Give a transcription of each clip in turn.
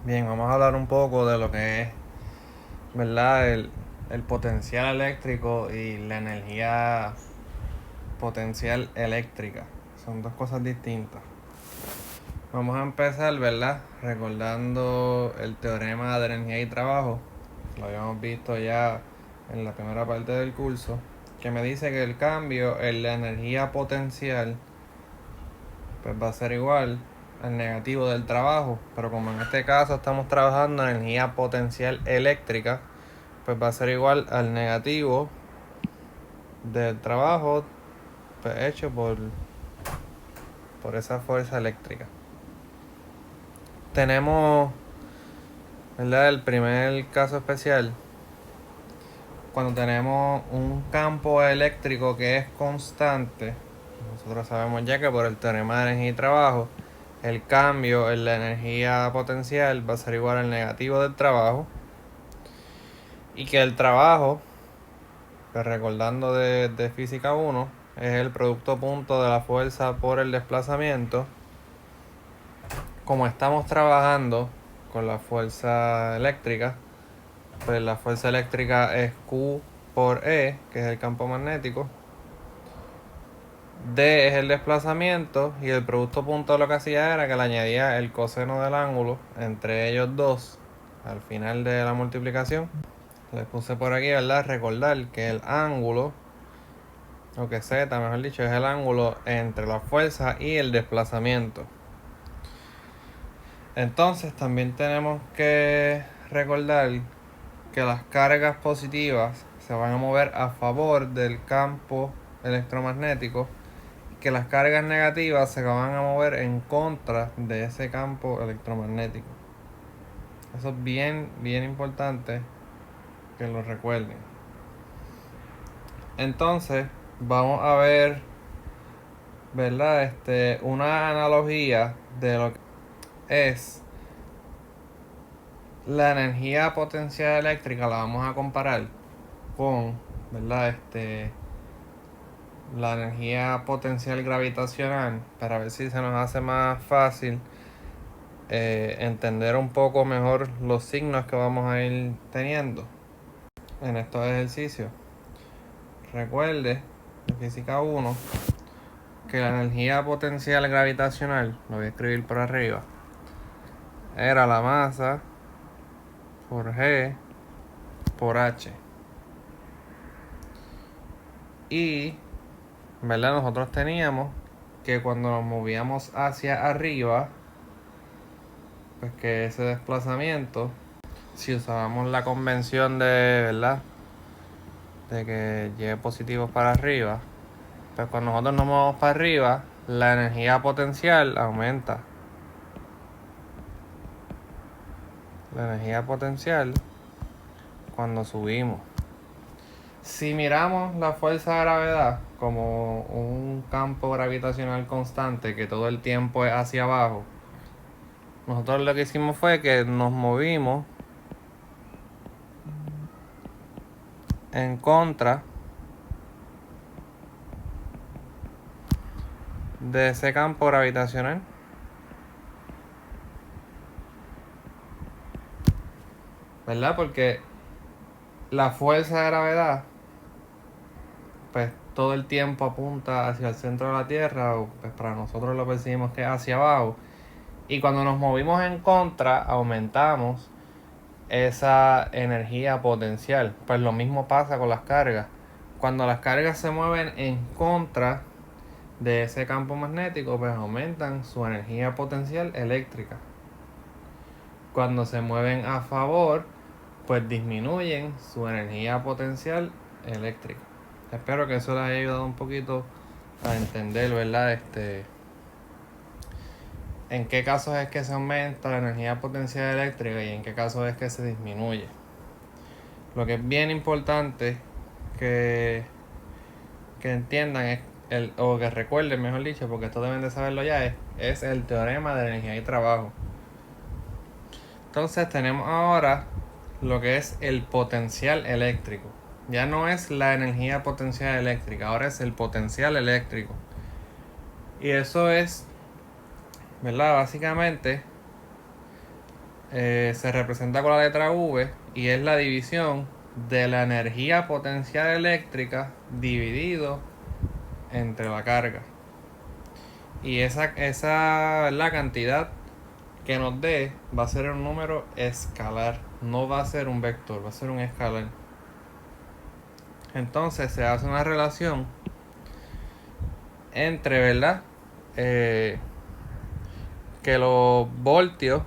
Bien, vamos a hablar un poco de lo que es, ¿verdad? El potencial eléctrico y la energía potencial eléctrica. Son dos cosas distintas. Vamos a empezar, ¿verdad? Recordando el teorema de energía y trabajo. Lo habíamos visto ya en la primera parte del curso. Que me dice que el cambio en la energía potencial pues va a ser igual al negativo del trabajo, pero como en este caso estamos trabajando en energía potencial eléctrica, pues va a ser igual al negativo del trabajo pues, hecho por esa fuerza eléctrica. Tenemos, ¿verdad?, el primer caso especial, cuando tenemos un campo eléctrico que es constante. Nosotros sabemos ya que por el teorema de energía y trabajo, el cambio en la energía potencial va a ser igual al negativo del trabajo. Y que el trabajo, pues recordando de física 1, es el producto punto de la fuerza por el desplazamiento. Como estamos trabajando con la fuerza eléctrica, pues la fuerza eléctrica es Q por E, que es el campo magnético. D es el desplazamiento y el producto punto lo que hacía era que le añadía el coseno del ángulo entre ellos dos al final de la multiplicación. Les puse por aquí, ¿verdad? Recordar que el ángulo, o que Z, mejor dicho, es el ángulo entre la fuerza y el desplazamiento. Entonces también tenemos que recordar que las cargas positivas se van a mover a favor del campo electromagnético, que las cargas negativas se van a mover en contra de ese campo electromagnético. Eso es bien importante que lo recuerden. Entonces vamos a ver, ¿verdad? Una analogía de lo que es la energía potencial eléctrica. La vamos a comparar con, ¿verdad? La energía potencial gravitacional, para ver si se nos hace más fácil entender un poco mejor los signos que vamos a ir teniendo en estos ejercicios. Recuerde de física 1 que la energía potencial gravitacional, lo voy a escribir por arriba, era la masa por G por H. Y, ¿verdad? Nosotros teníamos que cuando nos movíamos hacia arriba, pues que ese desplazamiento, si usábamos la convención de, ¿verdad?, de que lleve positivos para arriba, pues cuando nosotros nos movemos para arriba, la energía potencial aumenta. La energía potencial cuando subimos. Si miramos la fuerza de gravedad como un campo gravitacional constante que todo el tiempo es hacia abajo, nosotros lo que hicimos fue que nos movimos en contra de ese campo gravitacional. ¿Verdad? Porque la fuerza de gravedad, pues todo el tiempo apunta hacia el centro de la Tierra, o pues para nosotros lo percibimos que es hacia abajo. Y cuando nos movimos en contra, aumentamos esa energía potencial. Pues lo mismo pasa con las cargas. Cuando las cargas se mueven en contra de ese campo magnético, pues aumentan su energía potencial eléctrica. Cuando se mueven a favor, pues disminuyen su energía potencial eléctrica. Espero que eso les haya ayudado un poquito a entender, ¿verdad? En qué casos es que se aumenta la energía potencial eléctrica y en qué casos es que se disminuye. Lo que es bien importante que entiendan o que recuerden, mejor dicho, porque esto deben de saberlo ya, es el teorema de energía y trabajo. Entonces tenemos ahora lo que es el potencial eléctrico. Ya no es la energía potencial eléctrica, ahora es el potencial eléctrico. Y eso es, ¿verdad? Básicamente se representa con la letra V y es la división de la energía potencial eléctrica dividido entre la carga. Y esa la cantidad que nos dé va a ser un número escalar, no va a ser un vector, va a ser un escalar. Entonces se hace una relación entre, ¿verdad? Que los voltios,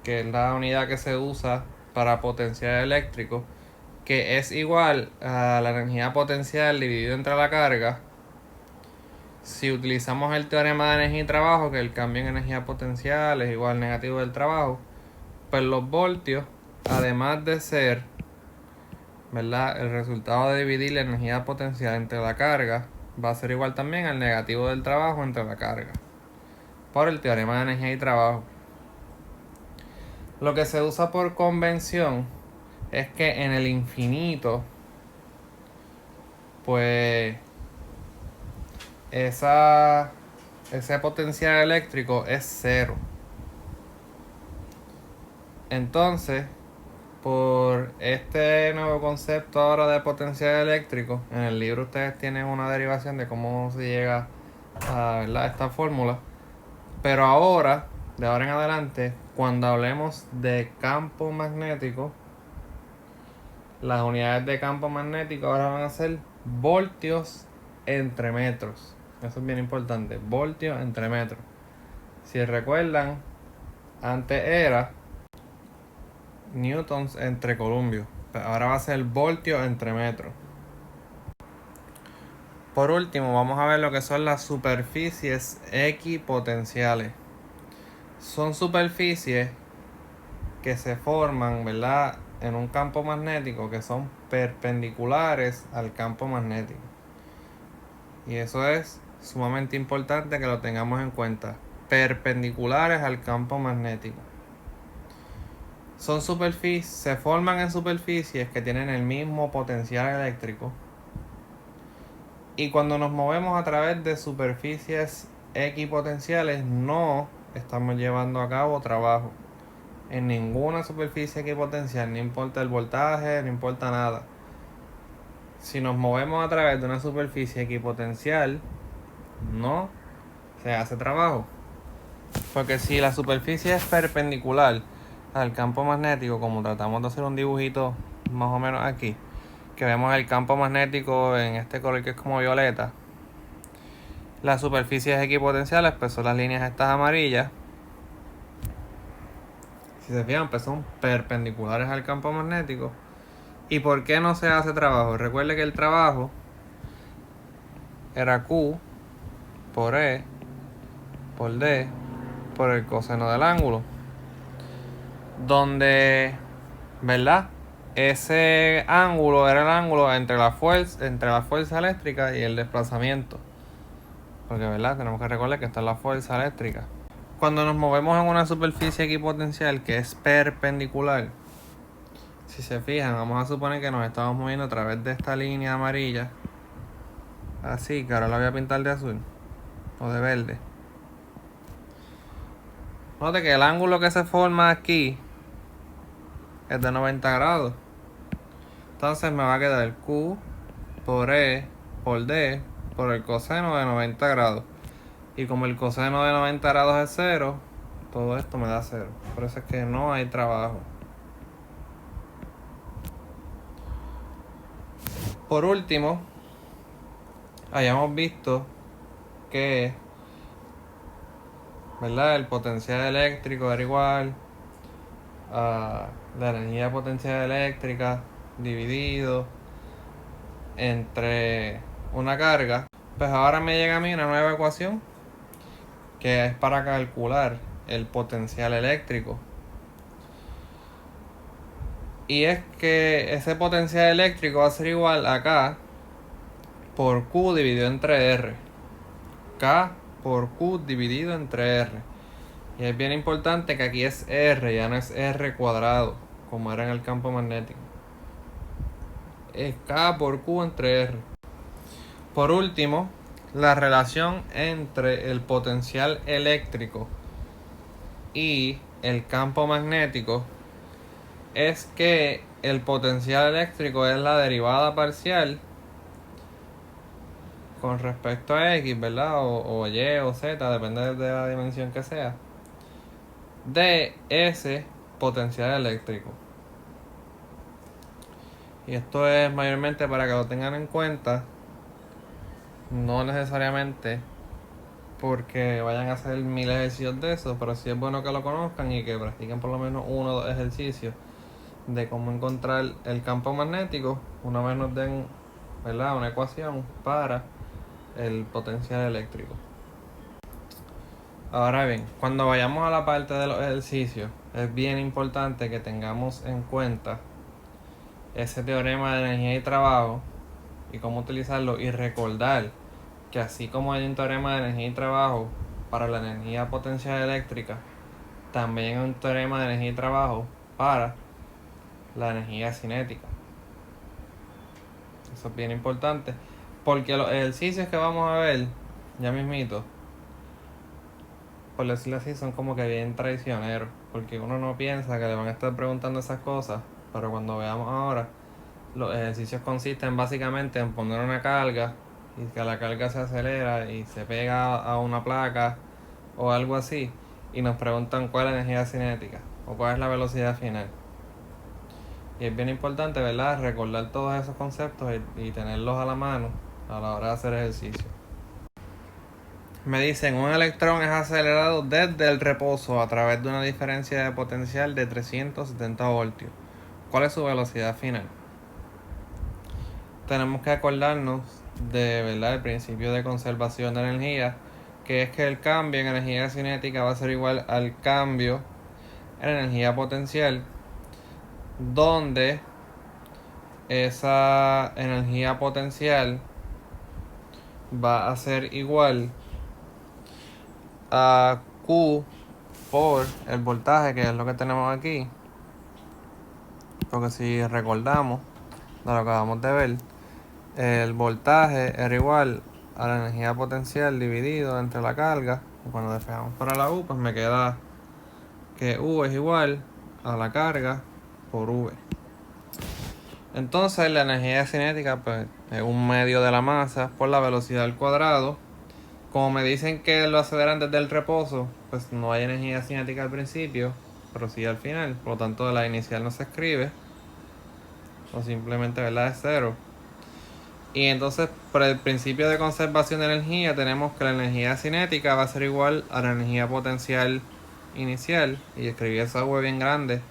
que es la unidad que se usa para potencial eléctrico, que es igual a la energía potencial dividido entre la carga. Si utilizamos el teorema de energía y trabajo, que el cambio en energía potencial es igual al negativo del trabajo, pues los voltios, además de ser, ¿verdad?, el resultado de dividir la energía potencial entre la carga, va a ser igual también al negativo del trabajo entre la carga, por el teorema de energía y trabajo. Lo que se usa por convención es que en el infinito, pues ese potencial eléctrico es cero. Entonces, por este nuevo concepto ahora de potencial eléctrico, en el libro ustedes tienen una derivación de cómo se llega a, ¿verdad?, esta fórmula. Pero ahora, de ahora en adelante, cuando hablemos de campo magnético, las unidades de campo magnético ahora van a ser voltios entre metros. Eso es bien importante, voltios entre metros. Si recuerdan, antes era newtons entre columbios, pero ahora va a ser voltios entre metros. Por último, vamos a ver lo que son las superficies equipotenciales. Son superficies que se forman, ¿verdad?, en un campo magnético que son perpendiculares al campo magnético. Y eso es sumamente importante que lo tengamos en cuenta. Perpendiculares al campo magnético. Se forman en superficies que tienen el mismo potencial eléctrico. Y cuando nos movemos a través de superficies equipotenciales, no estamos llevando a cabo trabajo en ninguna superficie equipotencial, no importa el voltaje, no importa nada. Si nos movemos a través de una superficie equipotencial, no se hace trabajo. Porque si la superficie es perpendicular al campo magnético, como tratamos de hacer un dibujito más o menos aquí, que vemos el campo magnético en este color que es como violeta, las superficies equipotenciales pues son las líneas estas amarillas. Si se fijan, pues son perpendiculares al campo magnético. ¿Y por qué no se hace trabajo? Recuerde que el trabajo era Q por E por D por el coseno del ángulo, donde, ¿verdad?, ese ángulo era el ángulo entre la fuerza eléctrica y el desplazamiento. Porque, ¿verdad?, tenemos que recordar que está la fuerza eléctrica. Cuando nos movemos en una superficie equipotencial que es perpendicular, si se fijan, vamos a suponer que nos estamos moviendo a través de esta línea amarilla, así, que ahora la voy a pintar de azul o de verde. Note que el ángulo que se forma aquí es de 90 grados. Entonces me va a quedar Q por E por D por el coseno de 90 grados. Y como el coseno de 90 grados es 0, todo esto me da 0. Por eso es que no hay trabajo. Por último, hayamos visto que, ¿verdad?, el potencial eléctrico era igual a la energía potencial eléctrica dividido entre una carga. Pues ahora me llega a mí una nueva ecuación que es para calcular el potencial eléctrico. Y es que ese potencial eléctrico va a ser igual a K por Q dividido entre R. K por Q dividido entre R. Y es bien importante que aquí es R, ya no es R cuadrado, como era en el campo magnético. Es K por Q entre R. Por último, la relación entre el potencial eléctrico y el campo magnético es que el potencial eléctrico es la derivada parcial con respecto a X, ¿verdad? O Y o Z, depende de la dimensión que sea, de ese potencial eléctrico. Y esto es mayormente para que lo tengan en cuenta, no necesariamente porque vayan a hacer 1000 ejercicios de eso, pero sí es bueno que lo conozcan y que practiquen por lo menos 1 o 2 ejercicios de cómo encontrar el campo magnético una vez nos den, ¿verdad?, una ecuación para el potencial eléctrico. Ahora bien, cuando vayamos a la parte de los ejercicios, es bien importante que tengamos en cuenta ese teorema de energía y trabajo y cómo utilizarlo, y recordar que así como hay un teorema de energía y trabajo para la energía potencial eléctrica, también hay un teorema de energía y trabajo para la energía cinética. Eso es bien importante, porque los ejercicios que vamos a ver ya mismito, por decirlo así, son como que bien traicioneros, porque uno no piensa que le van a estar preguntando esas cosas, pero cuando veamos ahora, los ejercicios consisten básicamente en poner una carga y que la carga se acelera y se pega a una placa o algo así, y nos preguntan cuál es la energía cinética o cuál es la velocidad final. Y es bien importante, ¿verdad?, recordar todos esos conceptos y tenerlos a la mano a la hora de hacer ejercicio. Me dicen, un electrón es acelerado desde el reposo a través de una diferencia de potencial de 370 voltios. ¿Cuál es su velocidad final? Tenemos que acordarnos de, ¿verdad?, el principio de conservación de energía, que es que el cambio en energía cinética va a ser igual al cambio en energía potencial, donde esa energía potencial va a ser igual a Q por el voltaje, que es lo que tenemos aquí. Porque si recordamos de lo que acabamos de ver, el voltaje era igual a la energía potencial dividido entre la carga. Y cuando despejamos para la U, pues me queda que U es igual a la carga por V. Entonces la energía cinética, pues, es un medio de la masa por la velocidad al cuadrado. Como me dicen que lo aceleran desde el reposo, pues no hay energía cinética al principio, pero sí al final. Por lo tanto, la inicial no se escribe, o simplemente, ¿verdad?, es cero. Y entonces, por el principio de conservación de energía, tenemos que la energía cinética va a ser igual a la energía potencial inicial. Y escribí esa V bien grande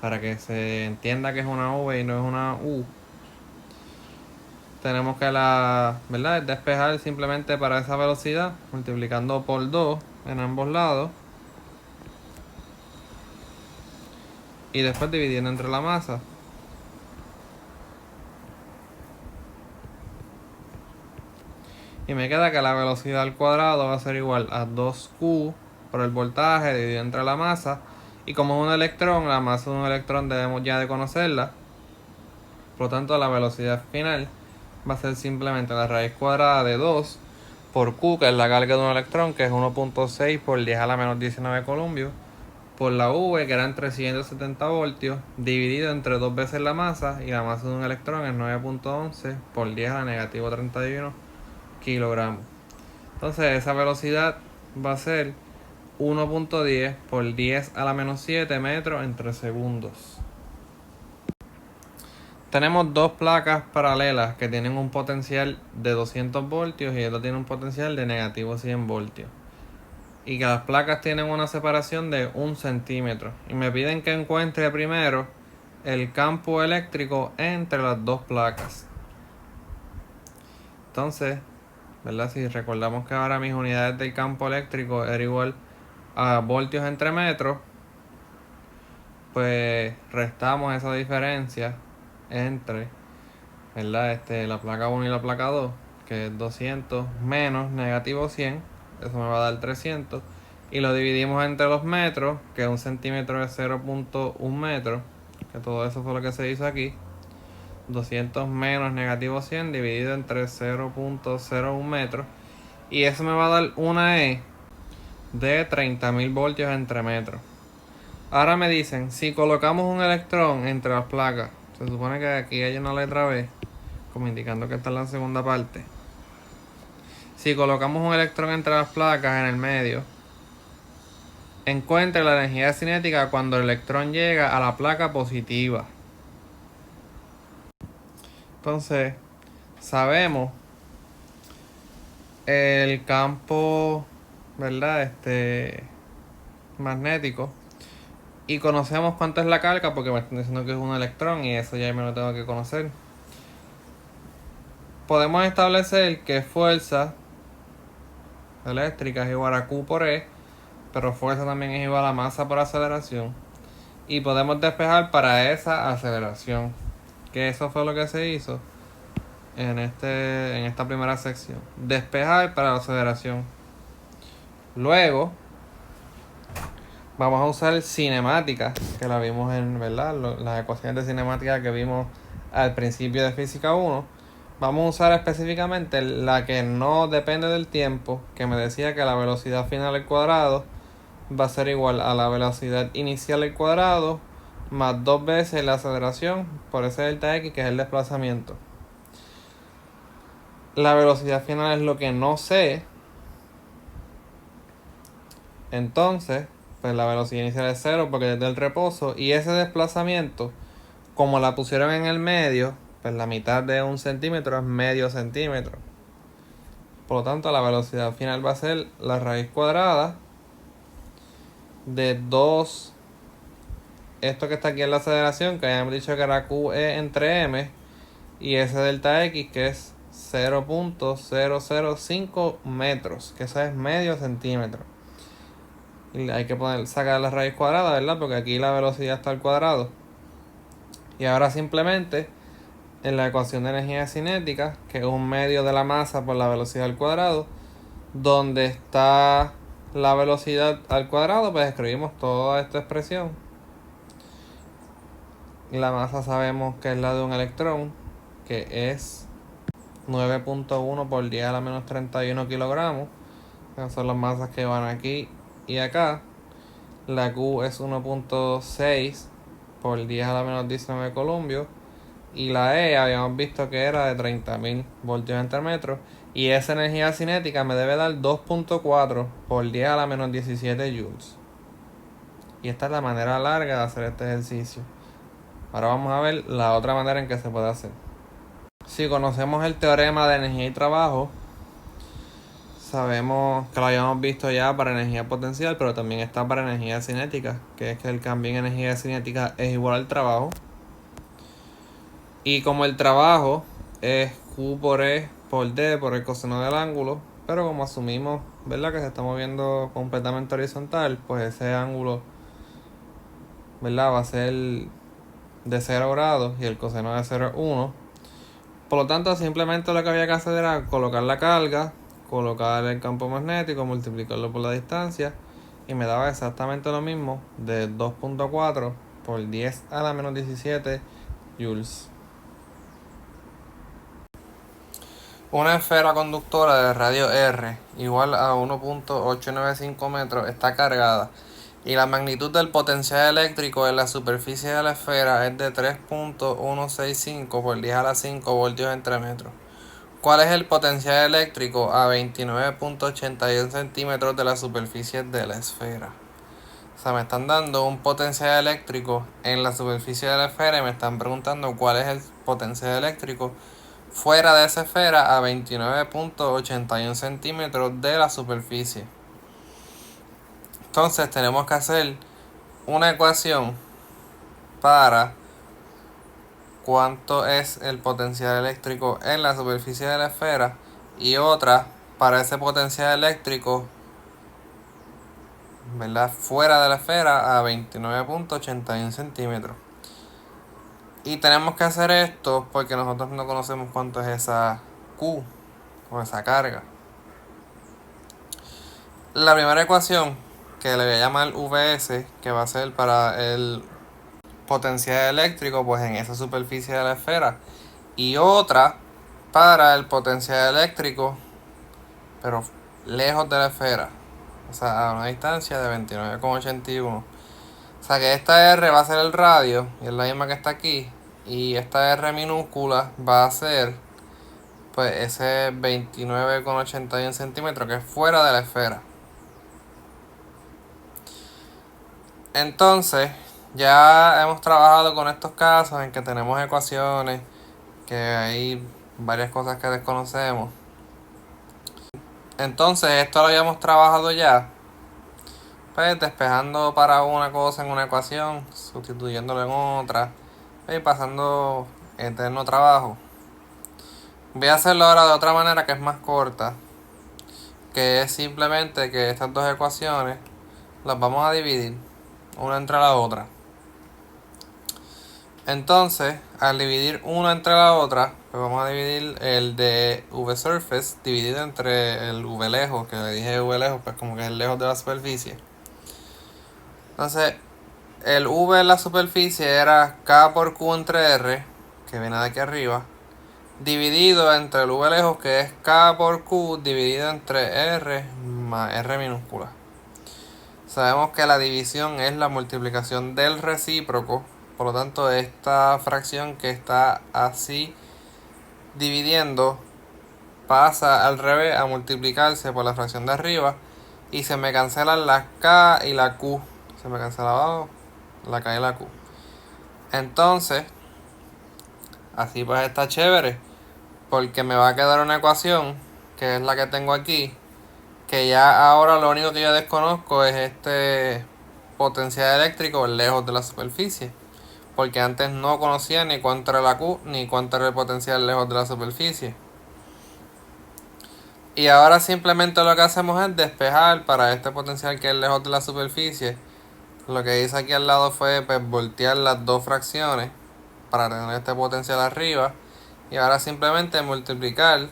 para que se entienda que es una V y no es una U. Tenemos que ¿verdad?, despejar simplemente para esa velocidad, multiplicando por 2 en ambos lados. Y después dividiendo entre la masa. Y me queda que la velocidad al cuadrado va a ser igual a 2Q por el voltaje dividido entre la masa. Y como es un electrón, la masa de un electrón debemos ya de conocerla. Por lo tanto, la velocidad final va a ser simplemente la raíz cuadrada de 2 por Q, que es la carga de un electrón, que es 1.6 por 10 a la menos 19 columbios, por la V, que eran 370 voltios, dividido entre 2 veces la masa, y la masa de un electrón es 9.11 por 10 a la negativo 31 kilogramos. Entonces esa velocidad va a ser 1.10 por 10 a la menos 7 metros en 3 segundos. Tenemos dos placas paralelas que tienen un potencial de 200 voltios y esta tiene un potencial de negativo 100 voltios. Y que las placas tienen una separación de 1 centímetro. Y me piden que encuentre primero el campo eléctrico entre las dos placas. Entonces, ¿verdad?, si recordamos que ahora mis unidades del campo eléctrico era igual a voltios entre metros, pues restamos esa diferencia entre, ¿verdad?, la placa 1 y la placa 2, que es 200 menos negativo 100, eso me va a dar 300, y lo dividimos entre los metros, que un centímetro es 0.1 metro, que todo eso fue lo que se hizo aquí. 200 menos negativo 100 dividido entre 0.01 metros, y eso me va a dar una E de 30.000 voltios entre metros. Ahora me dicen, si colocamos un electrón entre las placas, se supone que aquí hay una letra B, como indicando que está en la segunda parte. Si colocamos un electrón entre las placas en el medio, encuentre la energía cinética cuando el electrón llega a la placa positiva. Entonces, sabemos el campo, ¿verdad? Magnético. Y conocemos cuánto es la carga porque me están diciendo que es un electrón y eso ya me lo tengo que conocer. Podemos establecer que fuerza eléctrica es igual a Q por E, pero fuerza también es igual a masa por aceleración. Y podemos despejar para esa aceleración, que eso fue lo que se hizo en esta primera sección. Despejar para la aceleración. Luego vamos a usar cinemática, que la vimos en, ¿verdad? Las ecuaciones de cinemática que vimos al principio de física 1. Vamos a usar específicamente la que no depende del tiempo, que me decía que la velocidad final al cuadrado va a ser igual a la velocidad inicial al cuadrado más 2 veces la aceleración por ese delta x, que es el desplazamiento. La velocidad final es lo que no sé. Entonces, pues la velocidad inicial es 0 porque es del reposo. Y ese desplazamiento, como la pusieron en el medio, pues la mitad de 1 centímetro es medio centímetro. Por lo tanto, la velocidad final va a ser la raíz cuadrada de 2. Esto que está aquí en la aceleración, que habíamos dicho que era QE entre M. Y ese delta X, que es 0.005 metros, que eso es medio centímetro. Y hay que sacar la raíz cuadrada, ¿verdad? Porque aquí la velocidad está al cuadrado. Y ahora simplemente en la ecuación de energía cinética, que es un medio de la masa por la velocidad al cuadrado, donde está la velocidad al cuadrado, pues escribimos toda esta expresión. La masa sabemos que es la de un electrón, que es 9.1 por 10 a la menos 31 kilogramos. Esas son las masas que van aquí y acá. La Q es 1.6 por 10 a la menos 19 columbios. Y la E habíamos visto que era de 30.000 voltios entre metros. Y esa energía cinética me debe dar 2.4 por 10 a la menos 17 joules. Y esta es la manera larga de hacer este ejercicio. Ahora vamos a ver la otra manera en que se puede hacer. Si conocemos el teorema de energía y trabajo, sabemos que lo habíamos visto ya para energía potencial, pero también está para energía cinética, que es que el cambio en energía cinética es igual al trabajo. Y como el trabajo es Q por E por D por el coseno del ángulo, pero como asumimos, ¿verdad?, que se está moviendo completamente horizontal, pues ese ángulo, ¿verdad?, va a ser de 0 grados y el coseno de 0 es 1. Por lo tanto, simplemente lo que había que hacer era colocar la carga, colocar el campo magnético, multiplicarlo por la distancia, y me daba exactamente lo mismo, de 2.4 por 10 a la menos 17 joules. Una esfera conductora de radio R igual a 1.895 metros está cargada y la magnitud del potencial eléctrico en la superficie de la esfera es de 3.165 por 10 a la 5 voltios entre metros. ¿Cuál es el potencial eléctrico a 29.81 centímetros de la superficie de la esfera? O sea, me están dando un potencial eléctrico en la superficie de la esfera y me están preguntando cuál es el potencial eléctrico fuera de esa esfera a 29.81 centímetros de la superficie. Entonces tenemos que hacer una ecuación para cuánto es el potencial eléctrico en la superficie de la esfera y otra para ese potencial eléctrico, ¿verdad?, fuera de la esfera a 29.81 centímetros. Y tenemos que hacer esto porque nosotros no conocemos cuánto es esa Q o esa carga. La primera ecuación, que le voy a llamar VS, que va a ser para el potencial eléctrico pues en esa superficie de la esfera, y otra para el potencial eléctrico pero lejos de la esfera, o sea a una distancia de 29.81. O sea que esta R va a ser el radio, y es la misma que está aquí. Y esta R minúscula va a ser pues ese 29,81 centímetros que es fuera de la esfera. Entonces, ya hemos trabajado con estos casos en que tenemos ecuaciones, que hay varias cosas que desconocemos. Entonces, esto lo habíamos trabajado ya, pues despejando para una cosa en una ecuación, sustituyéndolo en otra, y pasando eterno trabajo. Voy a hacerlo ahora de otra manera que es más corta, que es simplemente que estas dos ecuaciones las vamos a dividir una entre la otra. Entonces, al dividir una entre la otra, pues vamos a dividir el de V surface dividido entre el V lejos, que le dije V lejos, pues como que es lejos de la superficie. Entonces, el V en la superficie era K por Q entre R, que viene de aquí arriba, dividido entre el V lejos, que es K por Q, dividido entre R más R minúscula. Sabemos que la división es la multiplicación del recíproco. Por lo tanto, esta fracción que está así dividiendo pasa al revés a multiplicarse por la fracción de arriba. Y se me cancelan la K y la Q. Se me cancela abajo la K y la Q. Entonces, así pues está chévere. Porque me va a quedar una ecuación, que es la que tengo aquí. Que ya ahora lo único que yo desconozco es este potencial eléctrico lejos de la superficie. Porque antes no conocía ni cuánto era la Q ni cuánto era el potencial lejos de la superficie. Y ahora simplemente lo que hacemos es despejar para este potencial que es lejos de la superficie. Lo que hice aquí al lado fue pues, voltear las dos fracciones para tener este potencial arriba. Y ahora simplemente multiplicar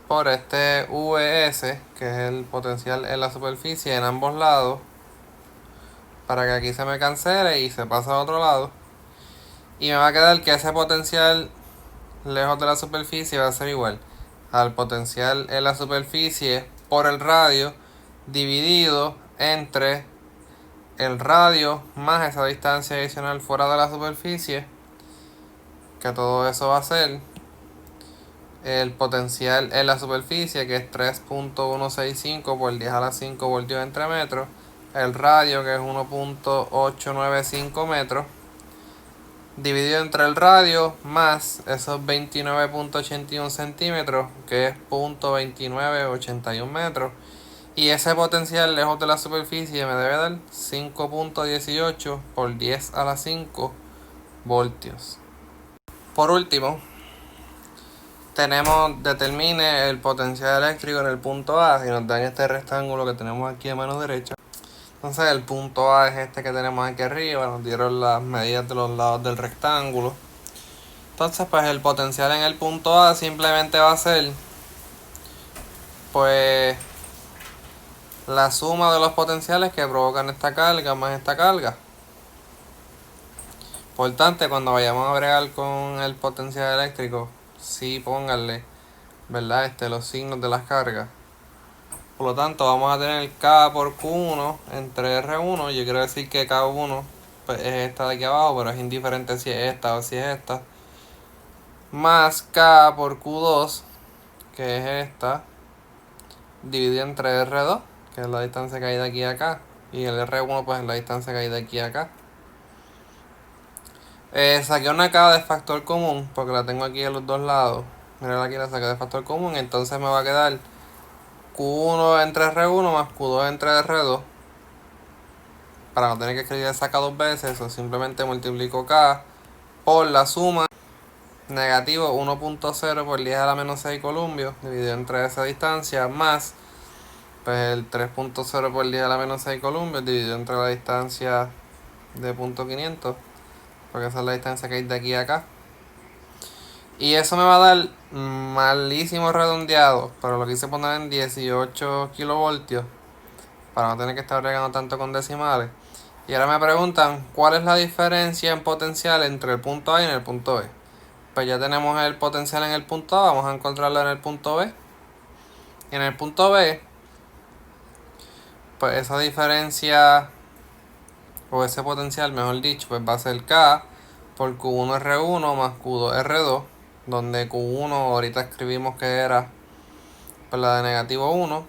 por este Vs, que es el potencial en la superficie en ambos lados, para que aquí se me cancele y se pase a otro lado. Y me va a quedar que ese potencial lejos de la superficie va a ser igual al potencial en la superficie por el radio dividido entre el radio más esa distancia adicional fuera de la superficie, que todo eso va a ser el potencial en la superficie, que es 3.165 por 10 a la 5 voltios entre metros, el radio, que es 1.895 metros, dividido entre el radio más esos 29.81 centímetros, que es 0.2981 metros. Y ese potencial lejos de la superficie me debe dar 5.18 por 10 a la 5 voltios. Por último, determine el potencial eléctrico en el punto A. Si nos dan este rectángulo que tenemos aquí a mano derecha. Entonces el punto A es este que tenemos aquí arriba. Nos dieron las medidas de los lados del rectángulo. Entonces pues el potencial en el punto A simplemente va a ser pues la suma de los potenciales que provocan esta carga más esta carga. Por tanto, cuando vayamos a bregar con el potencial eléctrico, sí pónganle, ¿verdad? Los signos de las cargas. Por lo tanto, vamos a tener K por Q1 entre R1. Yo quiero decir que K1 pues, es esta de aquí abajo, pero es indiferente si es esta o si es esta. Más K por Q2, que es esta, dividido entre R2, que es la distancia que hay de aquí a acá. Y el R1 pues es la distancia que hay de aquí a acá. Saqué una K de factor común, porque la tengo aquí a los dos lados. Mira, aquí la saqué de factor común, entonces me va a quedar Q1 entre R1 más Q2 entre R2. Para no tener que escribir esa K dos veces, o simplemente multiplico K por la suma negativo 1.0 por 10 a la menos 6 columbios, dividido entre esa distancia, más pues el 3.0 por 10 a la menos 6 columbios, dividido entre la distancia de .500, porque esa es la distancia que hay de aquí a acá. Y eso me va a dar malísimo redondeado, pero lo quise poner en 18 kilovoltios para no tener que estar regando tanto con decimales. Y ahora me preguntan cuál es la diferencia en potencial entre el punto A y en el punto B. Pues ya tenemos el potencial en el punto A, vamos a encontrarlo en el punto B. Y en el punto B, pues esa diferencia o ese potencial, mejor dicho, pues va a ser K por Q1R1 más Q2R2, donde Q1 ahorita escribimos que era pues la de negativo 1,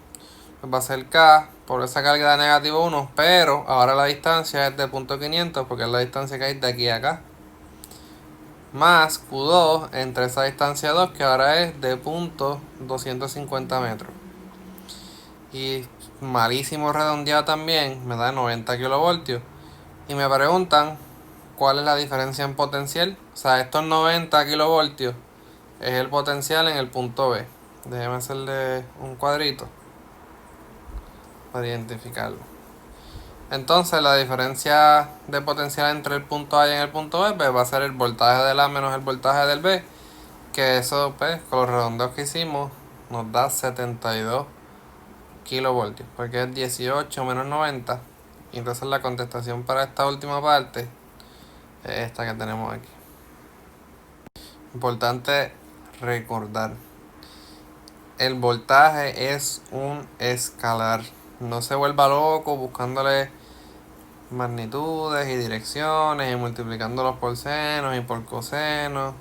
pues va a ser K por esa carga de negativo 1, pero ahora la distancia es de punto 500 porque es la distancia que hay de aquí a acá, más Q2 entre esa distancia 2 que ahora es de punto 250 metros. Y malísimo redondeado también, me da 90 kilovoltios. Y me preguntan cuál es la diferencia en potencial. O sea, estos 90 kilovoltios es el potencial en el punto B. Déjeme hacerle un cuadrito para identificarlo. Entonces la diferencia de potencial entre el punto A y el punto B pues, va a ser el voltaje del A menos el voltaje del B. Que eso pues con los redondeos que hicimos nos da 72 kilovoltios. Porque es 18 menos 90. Y entonces la contestación para esta última parte es esta que tenemos aquí. Importante recordar, el voltaje es un escalar. No se vuelva loco buscándole magnitudes y direcciones y multiplicándolos por senos y por cosenos,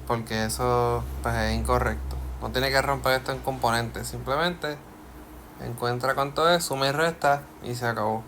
porque eso pues, es incorrecto. No tiene que romper esto en componentes, simplemente encuentra cuánto es, suma y resta y se acabó.